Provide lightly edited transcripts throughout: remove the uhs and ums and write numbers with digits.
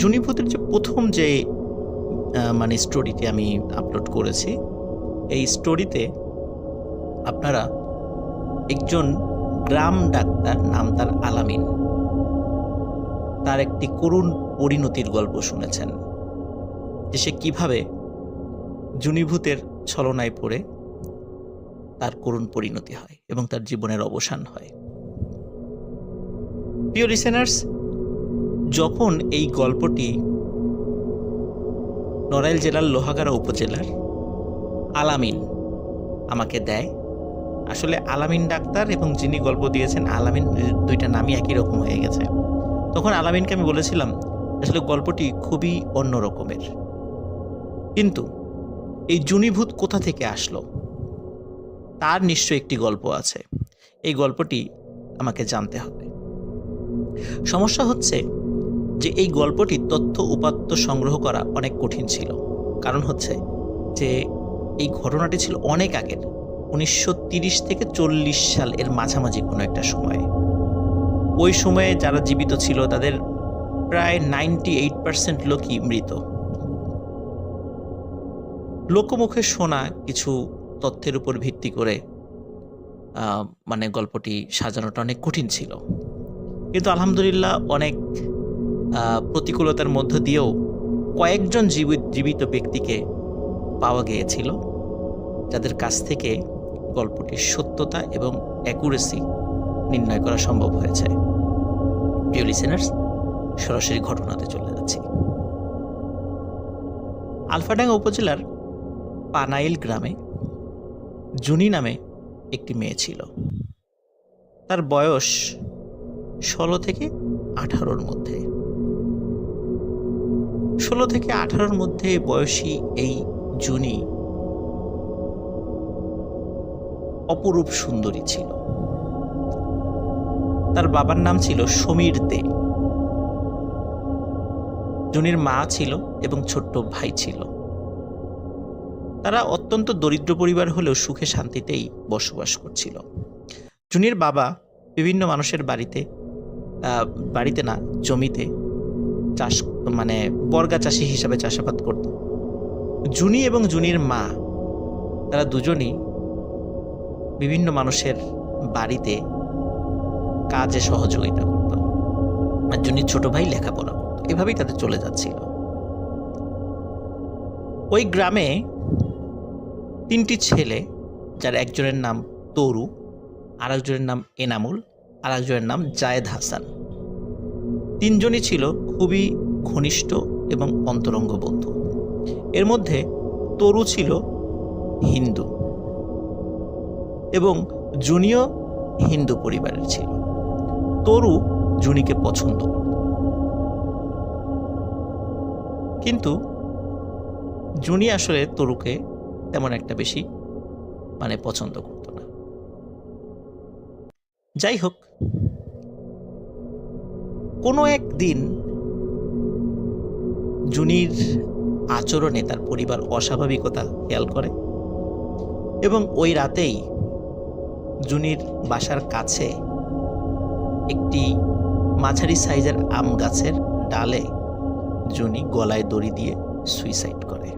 জুনিভূতের যে প্রথম যে মানে স্টোরিটি আমি আপলোড করেছি, এই স্টোরিতে আপনারা একজন গ্রাম ডাক্তার, নাম তার আলামিন, তার একটি করুণ পরিণতির গল্প শুনেছেন, যে সে কীভাবে জুনিভূতের ছলনায় পড়ে তার করুণ পরিণতি হয় এবং তার জীবনের অবসান হয়। প্রিয় লিসেনার্স, যখন এই গল্পটি নড়াইল জেলার লোহাগাড়া উপজেলার আলামিন আমাকে দেয়, আসলে আলামিন ডাক্তার এবং যিনি গল্প দিয়েছেন আলামিন, দুইটা নামই একই রকম হয়ে গেছে। তখন আলামিনকে আমি বলেছিলাম আসলে গল্পটি খুবই অন্য রকমের, কিন্তু এই জুনিভূত কোথা থেকে আসলো, তার নিশ্চয়ই একটি গল্প আছে, এই গল্পটি আমাকে জানতে হবে। সমস্যা হচ্ছে যে এই গল্পটি তথ্য উপাত্ত সংগ্রহ করা অনেক কঠিন ছিল। কারণ হচ্ছে যে এই ঘটনাটি ছিল অনেক আগের, 1930 থেকে 40 সাল এর মাঝামাঝি কোনো একটা সময়ে। ওই সময়ে যারা জীবিত ছিল তাদের প্রায় 98% লোকই মৃত। লোকমুখে শোনা কিছু তথ্যের উপর ভিত্তি করে মানে গল্পটি সাজানোটা অনেক কঠিন ছিল, কিন্তু আলহামদুলিল্লাহ অনেক প্রতিকূলতার মধ্য দিয়েও কয়েকজন জীবিত ব্যক্তিকে পাওয়া গিয়েছিল, যাদের কাছ থেকে গল্পটির সত্যতা এবং অ্যাকুরেসি নির্ণয় করা সম্ভব হয়েছে। প্রিয় লিসেনার্স, সরাসরি ঘটনাতে চলে যাচ্ছি। আলফাডাঙ্গা উপজেলার পানাইল গ্রামে জুনি নামে একটি মেয়ে ছিল। তার বয়স 16 থেকে 18-র মধ্যে। 16 থেকে 18-র মধ্যে বয়সী এই জুনি অপরূপ সুন্দরী ছিল। তার বাবার নাম ছিল সমীর দে। জুনির মা ছিল এবং ছোট্ট ভাই ছিল। তারা অত্যন্ত দরিদ্র পরিবার হলেও সুখে শান্তিতেই বসবাস করছিল। জুনির বাবা বিভিন্ন মানুষের বাড়িতে না, জমিতে চাষ, মানে বর্গা চাষি হিসাবে চাষাবাদ করত। জুনি এবং জুনির মা, তারা দুজনই বিভিন্ন মানুষের বাড়িতে কাজে সহযোগিতা করত, আর জুনির ছোট ভাই লেখাপড়া করত। এভাবেই তাদের চলে যাচ্ছিল। ওই গ্রামে 3টি ছেলে, যার একজনের নাম তরু, আর একজনের নাম এনামুল, আর একজনের নাম জায়েদ হাসান। 3জনই ছিল খুবই ঘনিষ্ঠ এবং অন্তরঙ্গ বন্ধু। এর মধ্যে তরু ছিল হিন্দু এবং জুনিও হিন্দু পরিবারের ছিল। তরু জুনিকে পছন্দ করত, কিন্তু জুনি আসলে তরুকে তেমন একটা বেশি পছন্দ করত না। যাই হোক, কোনো একদিন জুনির আচরণে তার পরিবার অস্বাভাবিকতা খেয়াল করে এবং ওই রাতেই জুনির বাসার কাছে একটি মাঝারি সাইজের আম গাছের ডালে জুনি গলায় দড়ি দিয়ে সুইসাইড করে।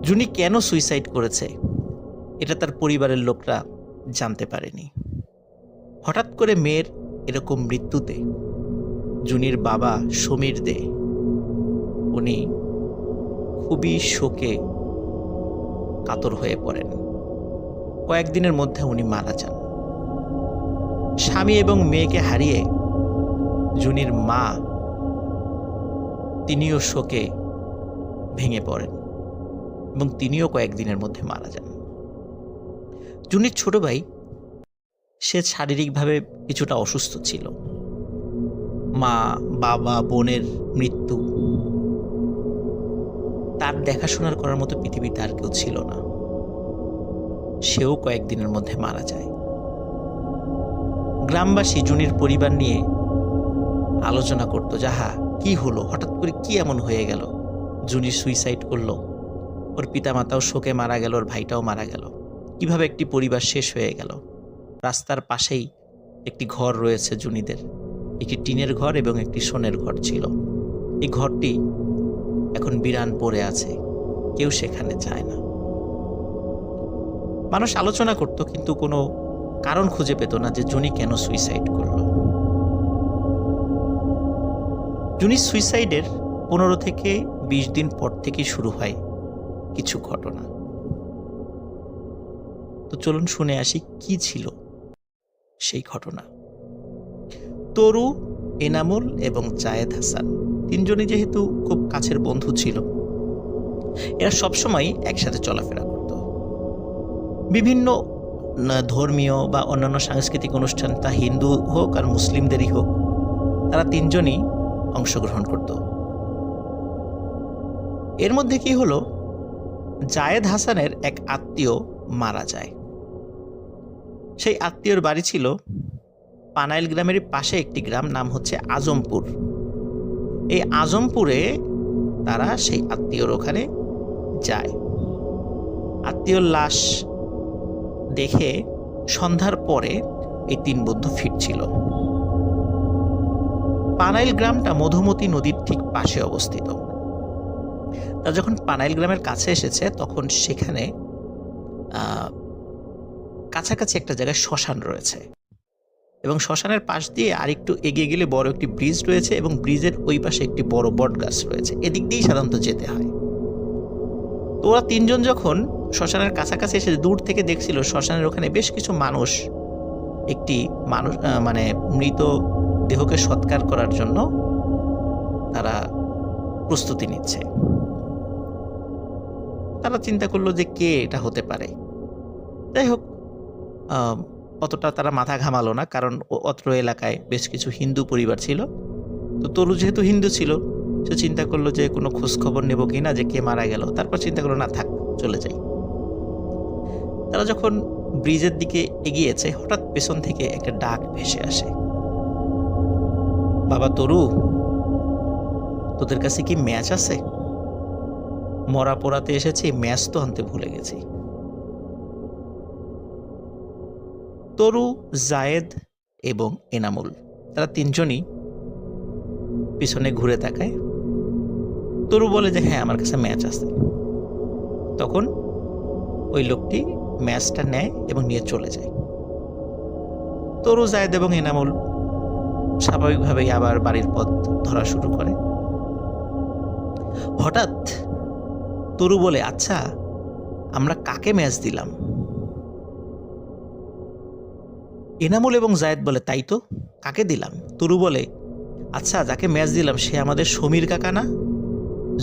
জুনি কেন সুইসাইড করেছে এটা তার পরিবারের লোকরা জানতে পারেনি। হঠাৎ করে মেয়ের এরকম মৃত্যুতে জুনির বাবা সমীর দে, উনি খুবই শোকে কাতর হয়ে পড়েন। কয়েকদিনের মধ্যে উনি মারা যান। স্বামী এবং মেয়েকে হারিয়ে জুনির মা, তিনিও শোকে ভেঙে পড়েন এবং তিনিও কয়েকদিনের মধ্যে মারা যান। জুনির ছোট ভাই, সে শারীরিকভাবে কিছুটা অসুস্থ ছিল। মা, বাবা, বোনের মৃত্যু, তার দেখাশোনার করার মতো পৃথিবীতে আর কেউ ছিল না। সেও কয়েকদিনের মধ্যে মারা যায়। গ্রামবাসী জুনির পরিবার নিয়ে আলোচনা করতো, যাহা কি হলো, হঠাৎ করে কি এমন হয়ে গেল, জুনি সুইসাইড করলো, ওর পিতামাতাও শোকে মারা গেল, ওর ভাইটাও মারা গেল, কিভাবে একটি পরিবার শেষ হয়ে গেল। রাস্তার পাশেই একটি ঘর রয়েছে জুনিদের, একটি টিনের ঘর এবং একটি সোনের ঘর ছিল। এই ঘরটি এখন বিরান পড়ে আছে, কেউ সেখানে যায় না। মানুষ আলোচনা করত, কিন্তু কোনো কারণ খুঁজে পেত না যে জুনি কেন সুইসাইড করল। জুনির সুইসাইডের 15 থেকে 20 দিন পর থেকেই শুরু হয় কিছু ঘটনা। তো চলুন শুনে আসি কি ছিল সেই ঘটনা। তরু, এনামুল এবং জায়েদ হাসান তিনজনই যেহেতু খুব কাছের বন্ধু ছিল, এরা সবসময় একসাথে চলাফেরা করত। বিভিন্ন ধর্মীয় বা অন্যান্য সাংস্কৃতিক অনুষ্ঠান, তা হিন্দু হোক আর মুসলিমদেরই হোক, তারা তিনজনই অংশগ্রহণ করত। এর মধ্যে কি হলো, জায়েদ হাসানের এক আত্মীয় মারা যায়। সেই আত্মীয়র বাড়ি ছিল পানাইল গ্রামের পাশে একটি গ্রাম, নাম হচ্ছে আজমপুর। এই আজমপুরে তারা সেই আত্মীয়র ওখানে যায়। আত্মীয়র লাশ দেখে সন্ধ্যার পরে এই তিন বন্ধু ফিরছিল। পানাইল গ্রামটা মধুমতি নদীর ঠিক পাশে অবস্থিত। তারা যখন পানাইল গ্রামের কাছে এসেছে, তখন সেখানে কাছাকাছি একটা জায়গায় শ্মশান রয়েছে, এবং শ্মশানের পাশ দিয়ে আরেকটু এগিয়ে গেলে বড় একটি ব্রিজ রয়েছে, এবং ব্রিজের ওই পাশে একটি বড় বট গাছ রয়েছে। এদিক দিয়েই সাধারণত যেতে হয়। তো ওরা তিনজন যখন শ্মশানের কাছাকাছি এসে দূর থেকে দেখছিল শ্মশানের ওখানে বেশ কিছু মানুষ একটি মানে মৃত দেহকে সৎকার করার জন্য তারা প্রস্তুতি নিচ্ছে। তারা চিন্তা করলো যে কে এটা হতে পারে। যাই হোক, অতটা তারা মাথা ঘামালো না, কারণ অত্র এলাকায় বেশ কিছু হিন্দু পরিবার ছিল। তো তরু যেহেতু হিন্দু ছিল, সে চিন্তা করলো যে কোনো খোঁজ খবর নেব কিনা, যে কে মারা গেল। তারপর চিন্তা করলো না, থাক, চলে যাই। তারা যখন ব্রিজের দিকে এগিয়েছে, হঠাৎ পেছন থেকে একটা ডাক ভেসে আসে, বাবা তরু, তোদের কাছে কি ম্যাচ আছে? মরা পোড়াতে এসেছি, ম্যাচ তো আনতে ভুলে গেছি। তরু, জায়েদ এবং এনামুল, তারা তিনজনই পিছনে ঘুরে তাকায়। তরু বলে যে হ্যাঁ, আমার কাছে ম্যাচ আছে। তখন ওই লোকটি ম্যাচটা নেয় এবং নিয়ে চলে যায়। তরু, জায়েদ এবং এনামুল স্বাভাবিকভাবেই আবার বাড়ির পথ ধরা শুরু করে। হঠাৎ তরু বলে, আচ্ছা, আমরা কাকে ম্যাচ দিলাম? এনামুল এবং জায়েদ বলে, তাই তো, কাকে দিলাম? তরু বলে, আচ্ছা, যাকে ম্যাচ দিলাম সে আমাদের সমীর কাকা না,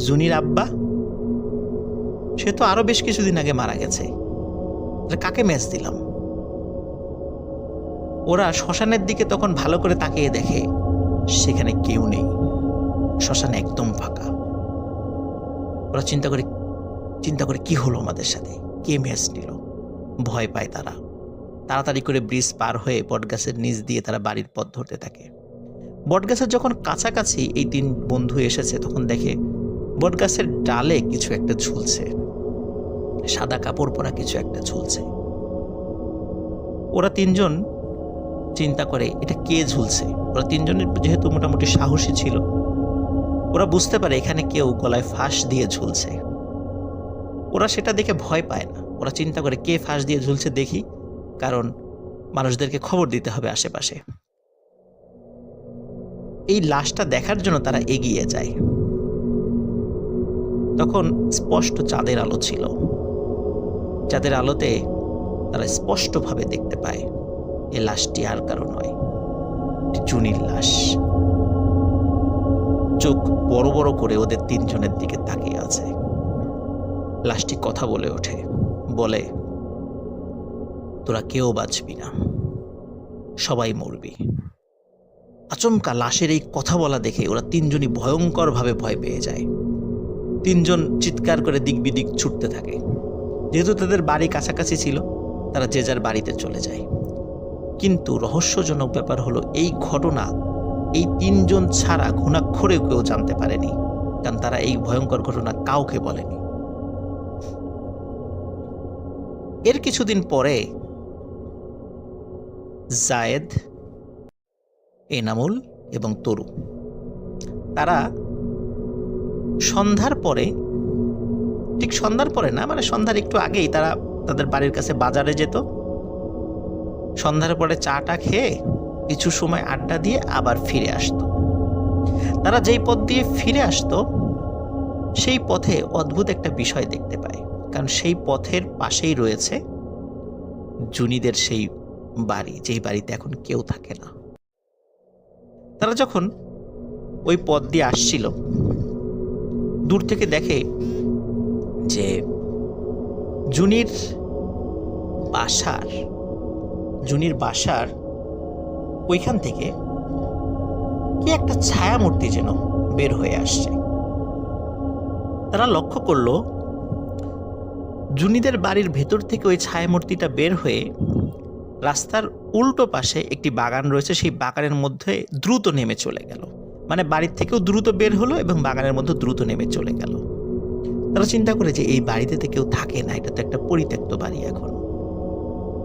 জুনির আব্বা? সে তো আরো বেশ কিছুদিন আগে মারা গেছে। কাকে ম্যাচ দিলাম? ওরা শ্মশানের দিকে তখন ভালো করে তাকিয়ে দেখে সেখানে কেউ নেই, শ্মশান একদম ফাঁকা। ওরা চিন্তা করে কি হলো আমাদের সাথে, কে ম্যাচ নিল? ভয় পায় তারা। তাড়াতাড়ি করে ব্রিজ পার হয়ে বটগাছের নিচ দিয়ে তারা বাড়ির পথ ধরতে থাকে। বটগাছের যখন কাছাকাছি এই তিন বন্ধু এসেছে, তখন দেখে বটগাছের ডালে কিছু একটা ঝুলছে, সাদা কাপড় পরা কিছু একটা ঝুলছে। ওরা তিনজন চিন্তা করে এটা কে ঝুলছে। ওরা তিনজনের যেহেতু মোটামুটি সাহসী ছিল, ওরা বুঝতে পারে এখানে কেউ গলায় ফাঁস দিয়ে ঝুলছে। ওরা সেটা দেখে ভয় পায় না। ওরা চিন্তা করে কে ফাঁস দিয়ে ঝুলছে দেখি, কারণ মানুষদেরকে খবর দিতে হবে আশেপাশে। এই লাশটা দেখার জন্য তারা এগিয়ে যায়। তখন স্পষ্ট চাঁদের আলো ছিল। চাঁদের আলোতে তারা স্পষ্টভাবে দেখতে পায় এই লাশটি আর কারো নয়, জুনির লাশ। চোখ বড় বড় করে ওদের তিনজনের দিকে তাকিয়ে আছে। লাশটি কথা বলে ওঠে, বলে, তোরা কেউ বাঁচবি না, সবাই মরবি। আচমকা লাশের এই কথা বলা দেখে ওরা তিনজনই ভয়ঙ্করভাবে ভয় পেয়ে যায়। তিনজন চিৎকার করে দিক বিদিক ছুটতে থাকে। যেহেতু তাদের বাড়ি কাছাকাছি ছিল, তারা যে যার বাড়িতে চলে যায়। কিন্তু রহস্যজনক ব্যাপার হলো, এই ঘটনা এই তিনজন ছাড়া ঘুণাক্ষরেও কেউ জানতে পারেনি, কারণ তারা এই ভয়ঙ্কর ঘটনা কাউকে বলেনি। এর কিছুদিন পরে জায়েদ, এনামুল এবং তরু, তারা সন্ধ্যার পরে, ঠিক সন্ধ্যার পরে না, মানে সন্ধ্যার একটু আগেই তারা তাদের বাড়ির কাছে বাজারে যেত। সন্ধ্যার পরে চাটা খেয়ে কিছু সময় আড্ডা দিয়ে আবার ফিরে আসতো। তারা যেই পথ দিয়ে ফিরে আসতো সেই পথে অদ্ভুত একটা বিষয় দেখতে পায়, কারণ সেই পথের পাশেই রয়েছে জুনিদের সেই বাড়ি, যেই বাড়িতে এখন কেউ থাকে না। তারা যখন ওই পথ দিয়ে আসছিল, দূর থেকে দেখে যে জুনির বাসার ওইখান থেকে কি একটা ছায়ামূর্তি যেন বের হয়ে আসছে। তারা লক্ষ্য করলো জুনিদের বাড়ির ভেতর থেকে ওই ছায়ামূর্তিটা বের হয়ে রাস্তার উল্টো পাশে একটি বাগান রয়েছে, সেই বাগানের মধ্যে দ্রুত নেমে চলে গেল। মানে বাড়ির থেকেও দ্রুত বের হলো এবং বাগানের মধ্যে দ্রুত নেমে চলে গেল। তারা চিন্তা করে যে এই বাড়িতে তো কেউ থাকে না, এটা তো একটা পরিত্যক্ত বাড়ি, এখন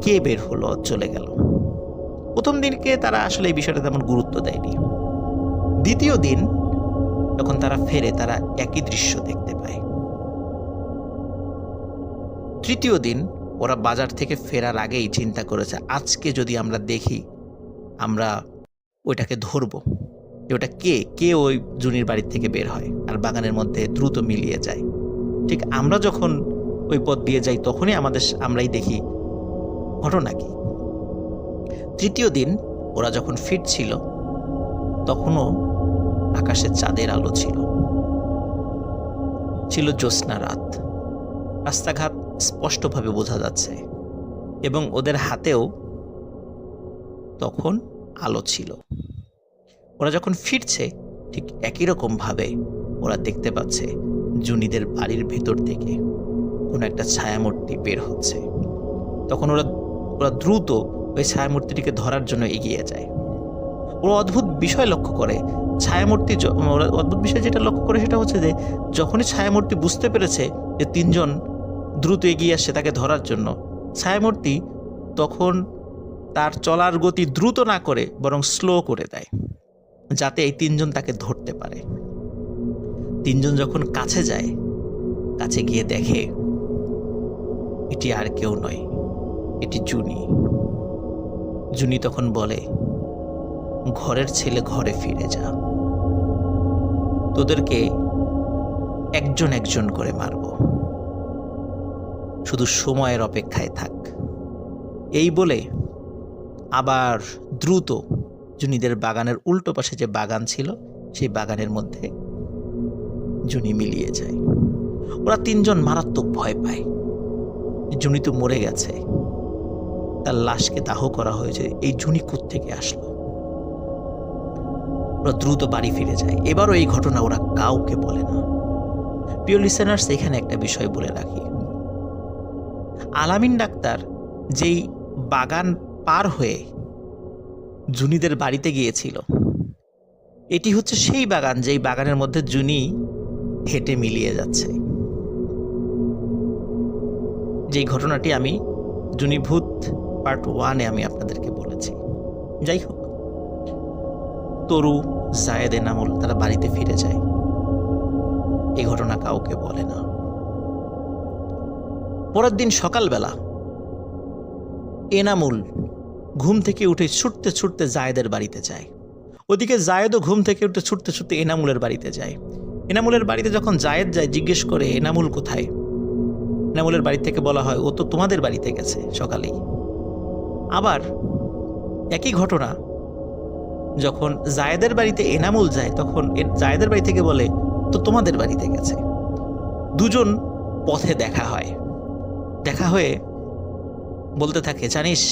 কে বের হলো চলে গেল। প্রথম দিনকে তারা আসলে এই বিষয়টা তেমন গুরুত্ব দেয়নি। দ্বিতীয় দিন যখন তারা ফেরে, তারা একই দৃশ্য দেখতে পায়। তৃতীয় দিন ওরা বাজার থেকে ফেরার আগেই চিন্তা করেছে, আজকে যদি আমরা দেখি, আমরা ওইটাকে ধরবো যে ওটা কে ওই জুনির বাড়ির থেকে বের হয় আর বাগানের মধ্যে দ্রুত মিলিয়ে যায়। ঠিক আমরা যখন ওই পথ দিয়ে যাই তখনই আমরাই দেখি ঘটনা কি। তৃতীয় দিন ওরা যখন ফিরছিল তখনও আকাশে চাঁদের আলো ছিল জ্যোৎস্না রাত, রাস্তাঘাট স্পষ্টভাবে বোঝা যাচ্ছে এবং ওদের হাতেও তখন আলো ছিল। ওরা যখন ফিরছে ঠিক একই রকম ভাবে ওরা দেখতে পাচ্ছে জুনিদের বাড়ির ভেতর থেকে কোনো একটা ছায়ামূর্তি বের হচ্ছে। তখন ওরা দ্রুত ওই ছায়ামূর্তিটিকে ধরার জন্য এগিয়ে যায়। ওরা অদ্ভুত বিষয় লক্ষ্য করে, অদ্ভুত বিষয় যেটা লক্ষ্য করে সেটা হচ্ছে যে যখনই ছায়ামূর্তি বুঝতে পেরেছে যে তিনজন দ্রুত এগিয়ে আসছে তাকে ধরার জন্য, ছায়ামূর্তি তখন তার চলার গতি দ্রুত না করে বরং স্লো করে দেয়, যাতে এই তিনজন তাকে ধরতে পারে। তিনজন যখন কাছে যায়, কাছে গিয়ে দেখে এটি আর কেউ নয়, এটি জুনি তখন বলে, ঘরের ছেলে ঘরে ফিরে যা, তোদেরকে একজন একজন করে মারব, শুধু সময়ের অপেক্ষায় থাক। এই বলে আবার দ্রুত জুনিদের বাগানের উল্টো পাশে যে বাগান ছিল সেই বাগানের মধ্যে জুনি মিলিয়ে যায়। ওরা তিনজন মারাত্মক ভয় পায়, জুনি তো মরে গেছে, তার লাশকে দাহ করা হয়েছে, এই জুনি কোত্থেকে আসলো। ওরা দ্রুত বাড়ি ফিরে যায়। এবারও এই ঘটনা ওরা কাউকে বলে না। প্রিয় লিসেনার্স, এখানে একটা বিষয় বলে রাখি, আলামিন ডাক্তার যেই বাগান পার হয়ে জুনিদের বাড়িতে গিয়েছিল, এটি হচ্ছে সেই বাগান যেই বাগানের মধ্যে জুনি হেঁটে মিলিয়ে যাচ্ছে। যেই ঘটনাটি আমি জুনিভূত পার্ট 1-এ আমি আপনাদেরকে বলেছি। যাই হোক, তরু, জায়েদ, এনামুল তারা বাড়িতে ফিরে যায়। এই ঘটনা কাউকে বলে না। পরের দিন সকালবেলা এনামুল ঘুম থেকে উঠে ছুটতে ছুটতে জায়েদের বাড়িতে যায়। ওদিকে জায়েদও ঘুম থেকে উঠে ছুটতে ছুটতে এনামুলের বাড়িতে যায়। এনামুলের বাড়িতে যখন জায়েদ যায়, জিজ্ঞেস করে এনামুল কোথায়। এনামুলের বাড়ি থেকে বলা হয় ও তো তোমাদের বাড়িতে গেছে সকালেই। আবার একই ঘটনা যখন জায়েদের বাড়িতে এনামুল যায়, তখন জায়েদের বাড়ি থেকে বলে তো তোমাদের বাড়িতে গেছে। দুজন পথে দেখা হয়ে বলতে থাকে, জানিস,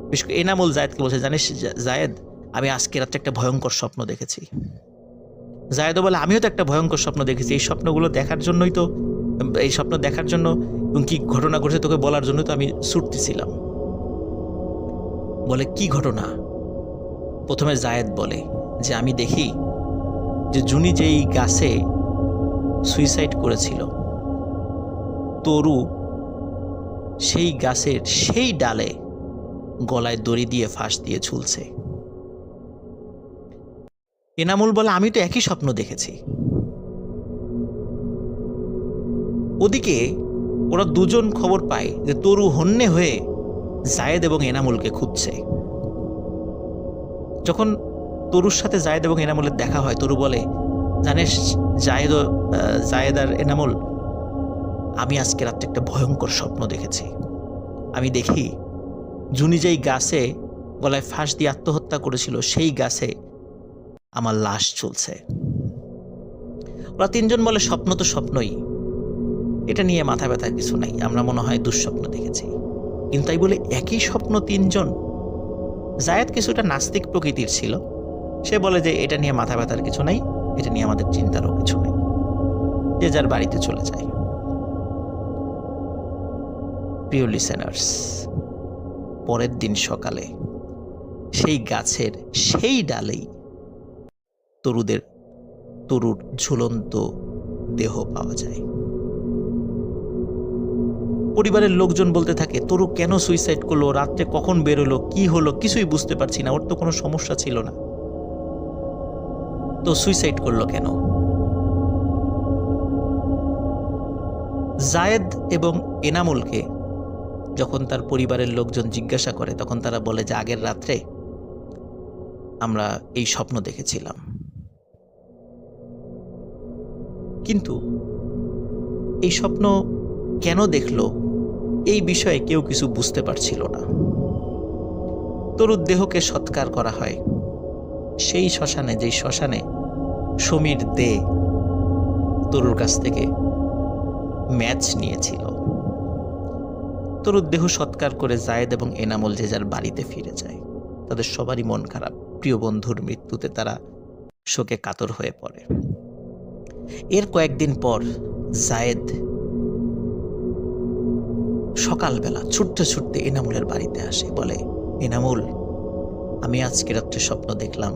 বিশেষ করে এনামুল জায়েদকে বলছে, জানিস জায়েদ, আমি আজকে রাত্রে একটা ভয়ঙ্কর স্বপ্ন দেখেছি। জায়েদও বলে, আমিও তো একটা ভয়ঙ্কর স্বপ্ন দেখেছি। এই স্বপ্ন দেখার জন্য এবং কি ঘটনা ঘটেছে তোকে বলার জন্য তো আমি ছুটতেছিলাম। বলে, কি ঘটনা? প্রথমে জায়েদ বলে যে আমি দেখি যে জুনি যেই গাছে সুইসাইড করেছিল, তরু সেই গাছের সেই ডালে গলায় দড়ি দিয়ে ফাঁস দিয়ে ঝুলছে। এনামুল বলে, আমি তো একই স্বপ্ন দেখেছি। ওদিকে ওরা দুজন খবর পায় যে তরু হন্যে হয়ে জায়েদ এবং এনামুলকে খুঁজছে। যখন তরুর সাথে জায়েদ এবং এনামুলের দেখা হয়, তরু বলে, জানিস জায়েদ আর এনামুল, আমি আজকে রাত্রে একটা ভয়ঙ্কর স্বপ্ন দেখেছি। আমি দেখি জুনি যেই গাছে গলায় ফাঁস দিয়ে আত্মহত্যা করেছিল, সেই গাছে আমার লাশ ঝুলছে। ওরা তিনজন বলে, স্বপ্ন তো স্বপ্নই, এটা নিয়ে মাথা ব্যথার কিছু নাই, আমরা মনে হয় দুঃস্বপ্ন দেখেছি। কিন্তু তাই বলে একই স্বপ্ন তিনজন? জায়েদ কিছুটা নাস্তিক প্রকৃতির ছিল, সে বলে যে এটা নিয়ে মাথা ব্যথার কিছু নাই, এটা নিয়ে আমাদের চিন্তারও কিছু নেই, যে যার বাড়িতে চলে যায়। প্রিয় লিসেনার্স, পরের দিন সকালে সেই গাছের সেই ডালেই তরুর ঝুলন্ত দেহ পাওয়া যায়। পরিবারের লোকজন বলতে থাকে, তরু কেন সুইসাইড করলো, রাত্রে কখন বেরোলো, কি হলো, কিছুই বুঝতে পারছি না, ওর তো কোনো সমস্যা ছিল না, তো সুইসাইড করলো কেন? জায়েদ এবং এনামুলকে যখন তার পরিবারের লোকজন জিজ্ঞাসা করে, তখন তারা বলে যে আগের রাত্রে আমরা এই স্বপ্ন দেখেছিলাম। কিন্তু এই স্বপ্ন কেন দেখলো, এই বিষয়ে কেউ কিছু বুঝতে পারছিল না। তরুর দেহকে সৎকার করা হয় সেই শ্মশানে, যেই শ্মশানে সমীর দে তরুর কাছ থেকে ম্যাচ নিয়েছিল। তরুর দেহ সৎকার করে জায়েদ এবং এনামুল যে যার বাড়িতে ফিরে যায়। তাদের সবারই মন খারাপ, প্রিয় বন্ধুর মৃত্যুতে তারা শোকে কাতর হয়ে পড়ে। এর কয়েকদিন পর জায়েদ সকালবেলা ছুটতে ছুটতে এনামুলের বাড়িতে আসে, বলে, এনামুল, আমি আজকে রাত্রে স্বপ্ন দেখলাম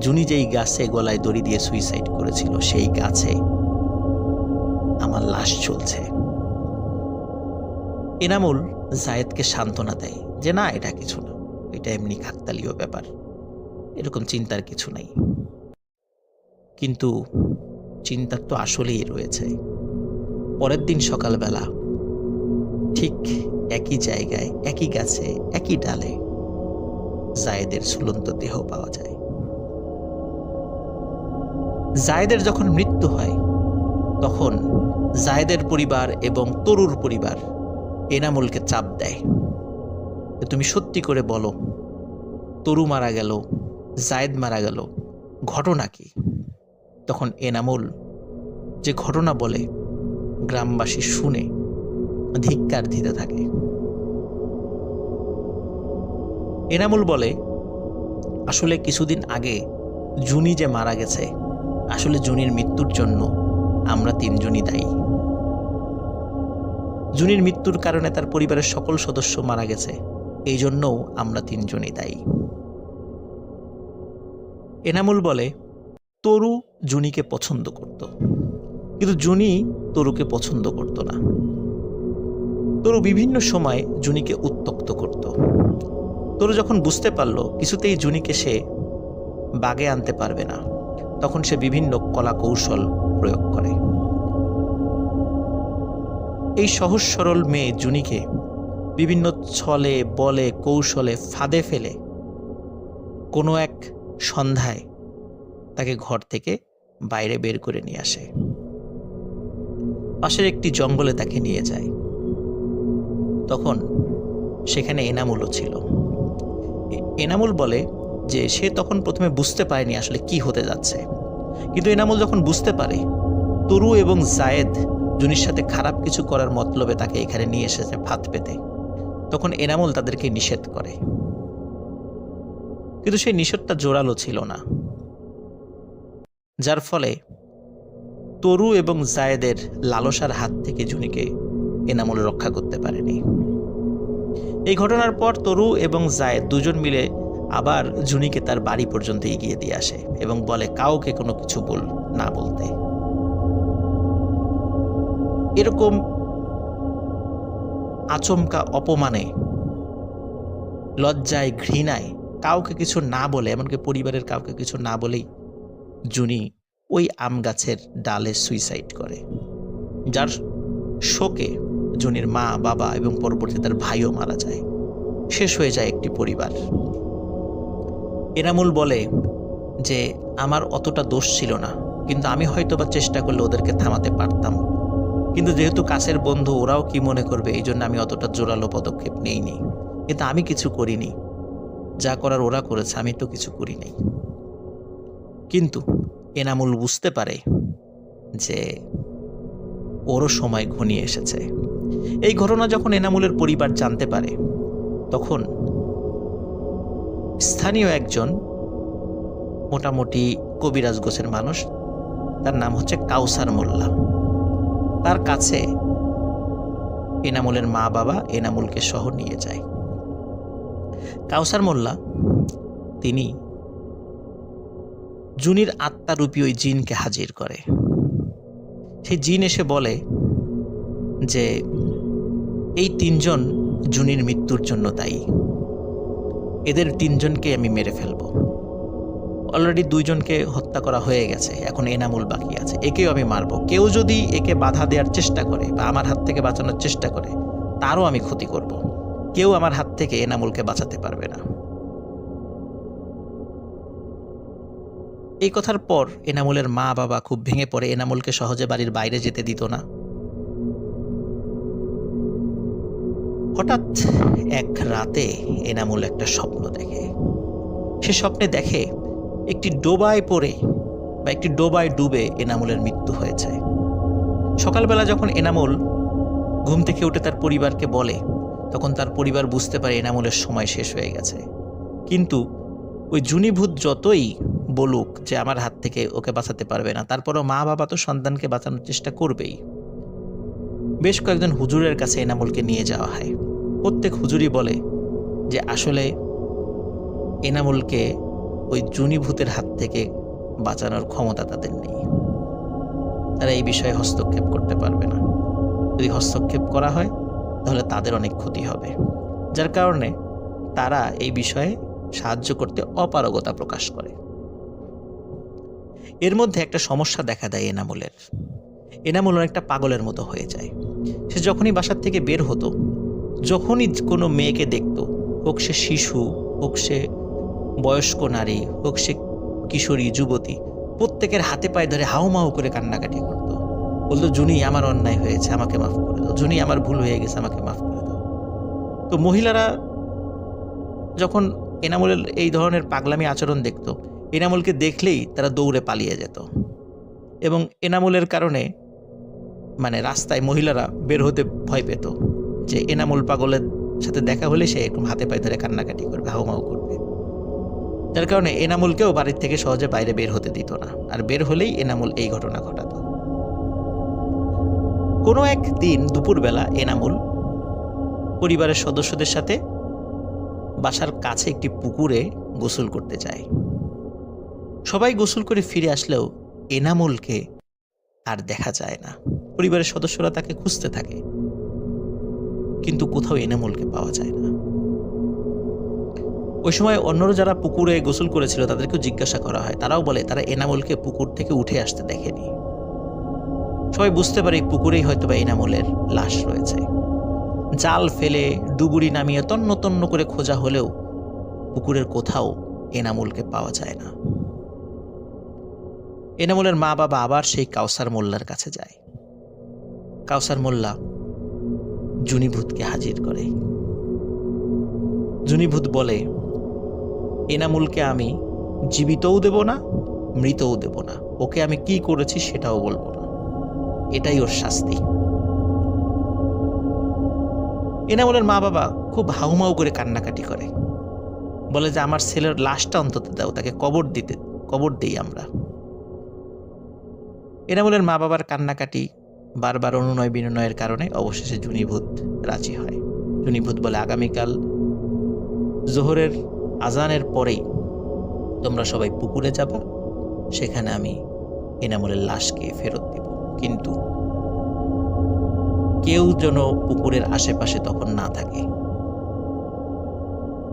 জুনি যেই গাছে গলায় দড়ি দিয়ে সুইসাইড করেছিল, সেই গাছে আমার লাশ চলছে। এনামুল জায়েদকে সান্ত্বনা দেয় যে না, এটা কিছু না, এটা এমনি কাকতালীয় ব্যাপার, এরকম চিন্তার কিছু নাই। কিন্তু চিন্তার তো আসলেই রয়েছে। পরের দিন সকালবেলা ঠিক একই জায়গায়, একই গাছে, একই ডালে জায়েদের ঝুলন্ত দেহ পাওয়া যায়। জায়েদের যখন মৃত্যু হয়, তখন জায়েদের পরিবার এবং তরুর পরিবার এনামুলকে চাপ দেয়, তুমি সত্যি করে বলো, তরু মারা গেল, জায়েদ মারা গেল, ঘটনা কি? তখন এনামুল যে ঘটনা বলে, গ্রামবাসী শুনে ধিক্কার দিতে থাকে। এনামুল বলে, আসলে কিছুদিন আগে জুনি যে মারা গেছে, আসলে জুনির মৃত্যুর জন্য আমরা তিনজনই দায়ী। জুনির মৃত্যুর কারণে তার পরিবারের সকল সদস্য মারা গেছে, এই জন্যও আমরা তিনজনই দায়ী। এনামুল বলে, তরু জুনিকে পছন্দ করত, কিন্তু জুনি তরুকে পছন্দ করত না। তরু বিভিন্ন সময় জুনিকে উত্ত্যক্ত করত। তরু যখন বুঝতে পারল কিছুতেই জুনিকে সে বাগে আনতে পারবে না, তখন সে বিভিন্ন কলা কৌশল প্রয়োগ করে। এই সহজ সরল মেয়ে জুনিকে বিভিন্ন ছলে বলে কৌশলে ফাঁদে ফেলে কোনো এক সন্ধ্যায় তাকে ঘর থেকে বাইরে বের করে নিয়ে আসে। পাশের একটি জঙ্গলে তাকে নিয়ে যায়। তখন সেখানে এনামুলও ছিল। এনামুল বলে যে সে তখন প্রথমে বুঝতে পারেনি আসলে কি হতে যাচ্ছে, কিন্তু এনামুল যখন বুঝতে পারে তরু এবং জায়েদ জুনির সাথে খারাপ কিছু করার মতলবে তাকে এখানে নিয়ে এসেছে ফাঁদ পেতে, তখন এনামুল তাদেরকে নিষেধ করে। কিন্তু সেই নিষেধটা জোরালো ছিল না, যার ফলে তরু এবং জায়েদের লালসার হাত থেকে জুনিকে এনামুল রক্ষা করতে পারেনি। এই ঘটনার পর তরু এবং জায়েদ দুজন মিলে আবার জুনিকে তার বাড়ি পর্যন্ত এগিয়ে দিয়ে আসে এবং বলে কাউকে কোনো কিছু না বলতে। এরকম আচমকা অপমানে, লজ্জায়, ঘৃণায় কাউকে কিছু না বলে, এমনকি পরিবারের কাউকে কিছু না বলেই জুনি ওই আম গাছের ডালে সুইসাইড করে, যার শোকে জুনির মা, বাবা এবং পরবর্তীতে তার ভাইও মারা যায়। শেষ হয়ে যায় একটি পরিবার। এনামুল বলে যে আমার অতটা দোষ ছিল না, কিন্তু আমি হয়তোবা চেষ্টা করলে ওদেরকে থামাতে পারতাম, কিন্তু যেহেতু কাছের বন্ধু, ওরাও কি মনে করবে, এই জন্য আমি অতটা জোরালো পদক্ষেপ নেইনি। কিন্তু আমি কিছু করিনি, যা করার ওরা করেছে, আমি তো কিছু করি নাই। কিন্তু এনামুল বুঝতে পারে যে ওরও সময় ঘনিয়ে এসেছে। এই ঘটনা যখন এনামুলের পরিবার জানতে পারে, তখন স্থানীয় একজন মোটামুটি কবিরাজ গোছের মানুষ, তার নাম হচ্ছে কাউসার মোল্লা, তার কাছে এনামুলের মা বাবা এনামুলকে সহ নিয়ে যায়। কাউসার মোল্লা তিনি জুনির আত্মারূপী ওই জিনকে হাজির করে। সেই জিন এসে বলে যে এই তিনজন জুনির মৃত্যুর জন্য দায়ী, এদের তিনজনকে আমি মেরে ফেলব। অলরেডি দুইজনকে হত্যা করা হয়ে গেছে, এখন এনামুল বাকি আছে, একেও আমি মারব। কেউ যদি একে বাধা দেওয়ার চেষ্টা করে বা আমার হাত থেকে বাঁচানোর চেষ্টা করে, তারও আমি ক্ষতি করব। কেউ আমার হাত থেকে এনামুলকে বাঁচাতে পারবে না। এই কথার পর এনামুলের মা বাবা খুব ভেঙে পড়ে, এনামুলকে সহজে বাড়ির বাইরে যেতে দিত না। হঠাৎ এক রাতে এনামুল একটা স্বপ্ন দেখে। সে স্বপ্নে দেখে একটি ডোবায় পড়ে বা একটি ডোবায় ডুবে এনামুলের মৃত্যু হয়েছে। সকালবেলা যখন এনামুল ঘুম থেকে উঠে তার পরিবারকে বলে, তখন তার পরিবার বুঝতে পারে এনামুলের সময় শেষ হয়ে গেছে। কিন্তু ওই জুনিভূত যতই বলুক যে আমার হাত থেকে ওকে বাঁচাতে পারবে না, তারপরও মা বাবা তো সন্তানকে বাঁচানোর চেষ্টা করবেই। বেশ কয়েকজন হুজুরের কাছে এনামুলকে নিয়ে যাওয়া হয়। প্রত্যেক হুজুরই বলে যে আসলে এনামুলকে ওই জুনিভূতের হাত থেকে বাঁচানোর ক্ষমতা তাদের নেই, তারা এই বিষয়ে হস্তক্ষেপ করতে পারবে না। যদি হস্তক্ষেপ করা হয় তাহলে তাদের অনেক ক্ষতি হবে, যার কারণে তারা এই বিষয়ে সাহায্য করতে অপারগতা প্রকাশ করে। এর মধ্যে একটা সমস্যা দেখা দেয় এনামুলের। এনামুল অনেকটা পাগলের মতো হয়ে যায়। সে যখনই বাসার থেকে বের হতো, যখনই কোনো মেয়েকে দেখত, হোক সে শিশু, হোক সে বয়স্ক নারী, হোক সে কিশোরী, যুবতী, প্রত্যেকের হাতে পায়ে ধরে হাউমাউ করে কান্নাকাটি করত। বলতো, জুনি আমার অন্যায় হয়েছে, আমাকে মাফ করে দাও, জুনি আমার ভুল হয়ে গেছে, আমাকে মাফ করে দাও। তো মহিলারা যখন এনামুলের এই ধরনের পাগলামি আচরণ দেখত, এনামুলকে দেখলেই তারা দৌড়ে পালিয়ে যেত। এবং এনামুলের কারণে রাস্তায় মহিলারা বের হতে ভয় পেত যে এনামুল পাগলের সাথে দেখা হলে সে এরকম হাতে পায়ে ধরে কান্নাকাটি করবে, হাউমাউ করবে। যার কারণে এনামুলকেও বাড়ির থেকে সহজে বাইরে বের হতে দিত না, আর বের হলেই এনামুল এই ঘটনা ঘটাত। কোনো একদিন দুপুরবেলা এনামুল পরিবারের সদস্যদের সাথে বাসার কাছে একটি পুকুরে গোসল করতে যায়। সবাই গোসল করে ফিরে আসলেও এনামুলকে আর দেখা যায় না। পরিবারের সদস্যরা তাকে খুঁজতে থাকে, কিন্তু কোথাও এনামুলকে পাওয়া যায় না। ওই সময় অন্যরা যারা পুকুরে গোসল করেছিল তাদেরকেও জিজ্ঞাসা করা হয়, তারাও বলে তারা এনামুলকে পুকুর থেকে উঠে আসতে দেখেনি। সবাই বুঝতে পারে এই পুকুরেই হয়তোবা এনামুলের লাশ রয়েছে। জাল ফেলে ডুবুরি নামিয়ে তন্ন তন্ন করে খোঁজা হলেও পুকুরের কোথাও এনামুলকে পাওয়া যায় না। এনামুলের মা বাবা আবার সেই কাউসার মোল্লার কাছে যায়। কাউসার মোল্লা জুনিভূতকে হাজির করে। জুনিভূত বলে, এনামুলকে আমি জীবিতও দেব না, মৃতও দেব না, ওকে আমি কি করেছি সেটাও বলবো না, এটাই ওর শাস্তি। এনামুলের মা বাবা খুব হাউমাউ করে কান্নাকাটি করে, বলে যে আমার ছেলের লাশটা অন্তত দাও, তাকে কবর দিই আমরা। এনামুলের মা বাবার কান্নাকাটি, বারবার অনুনয় বিনয়ের কারণে অবশেষে জুনিভূত রাজি হয়। জুনিভূত বলে, আগামীকাল জোহরের আজানের পরেই তোমরা সবাই পুকুরে যাবা, সেখানে আমি এনামুলের লাশকে ফেরত দেব, কিন্তু কেউ যেন পুকুরের আশেপাশে তখন না থাকে।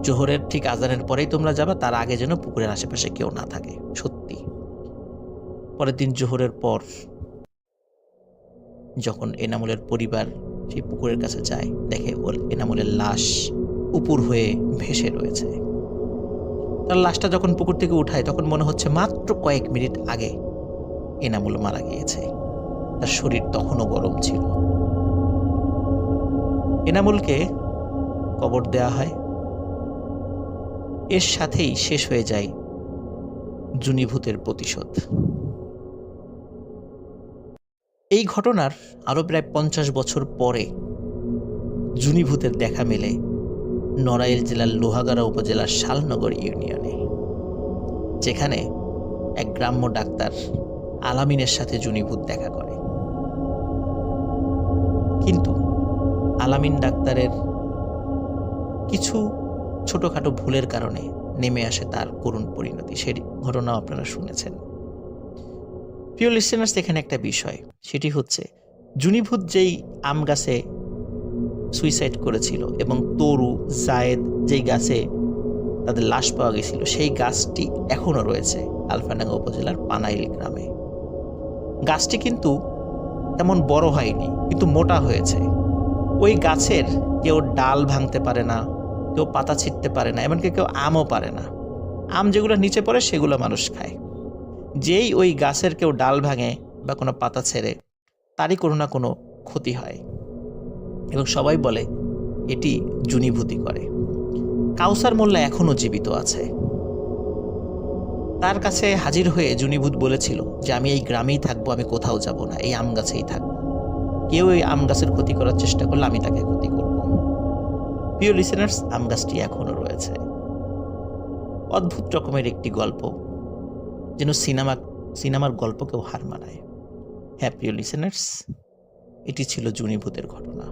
জোহরের ঠিক আজানের পরেই তোমরা যাবা, তার আগে যেন পুকুরের আশেপাশে কেউ না থাকে। সত্যি পরের দিন জোহরের পর যখন এনামুলের পরিবার সেই পুকুরের কাছে যায়, দেখে ওর এনামুলের লাশ উপুর হয়ে ভেসে রয়েছে। তার লাশটা যখন পুকুর থেকে উঠায় তখন মনে হচ্ছে মাত্র কয়েক মিনিট আগে এনামুল মারা গিয়েছে। তার শরীর তখনও গরম ছিল। এনামুলকে কবর দেয়া হয়। এর সাথেই শেষ হয়ে যায় জুনিভূতের প্রতিশোধ। এই ঘটনার আরো প্রায় 50 বছর পরে জুনিভূতের দেখা মেলে নড়াইল জেলার লোহাগাড়া উপজেলার শালনগর ইউনিয়নে, যেখানে এক গ্রাম্য ডাক্তার আলামিনের সাথে জুনিভূত দেখা করে। কিন্তু আলামিন ডাক্তারের কিছু ছোটখাটো ভুলের কারণে নেমে আসে তার করুণ পরিণতি। সেই ঘটনাও আপনারা শুনেছেন। প্রিয় লিসেনার্স, এখানে একটা বিষয়, সেটি হচ্ছে জুনিভূত যেই আম গাছে সুইসাইড করেছিল এবং তরু জায়েদ যেই গাছে তাদের লাশ পাওয়া গেছিল, সেই গাছটি এখনো রয়েছে আলফাডাঙ্গা উপজেলার পানাইল গ্রামে। গাছটি কিন্তু তেমন বড় হয়নি, কিন্তু মোটা হয়েছে। ওই গাছের কেউ ডাল ভাঙতে পারে না, কেউ পাতা ছিঁড়তে পারে না, এমনকি কেউ আমও পারে না। আম যেগুলো নিচে পড়ে সেগুলো মানুষ খায়। যেই ওই গাছের কেউ ডাল ভাঙে বা কোনো পাতা ছেড়ে, তারই কোনো না কোনো ক্ষতি হয় এবং সবাই বলে এটি জুনিভূতি করে। কাউসার মোল্লা এখনও জীবিত আছে। তার কাছে হাজির হয়ে জুনিভূত বলেছিল যে আমি এই গ্রামেই থাকবো, আমি কোথাও যাব না, এই আম গাছেই থাকবো। কেউ এই আম গাছের ক্ষতি করার চেষ্টা করলে আমি তাকে ক্ষতি করব। প্রিয় লিসেনার্স, আম গাছটি এখনও রয়েছে। অদ্ভুত রকমের একটি গল্প, যেন সিনেমার গল্পকেও হার মানায়। হ্যাঁ প্রিয় লিসেনার্স, এটি ছিল জুনিভূতের ঘটনা।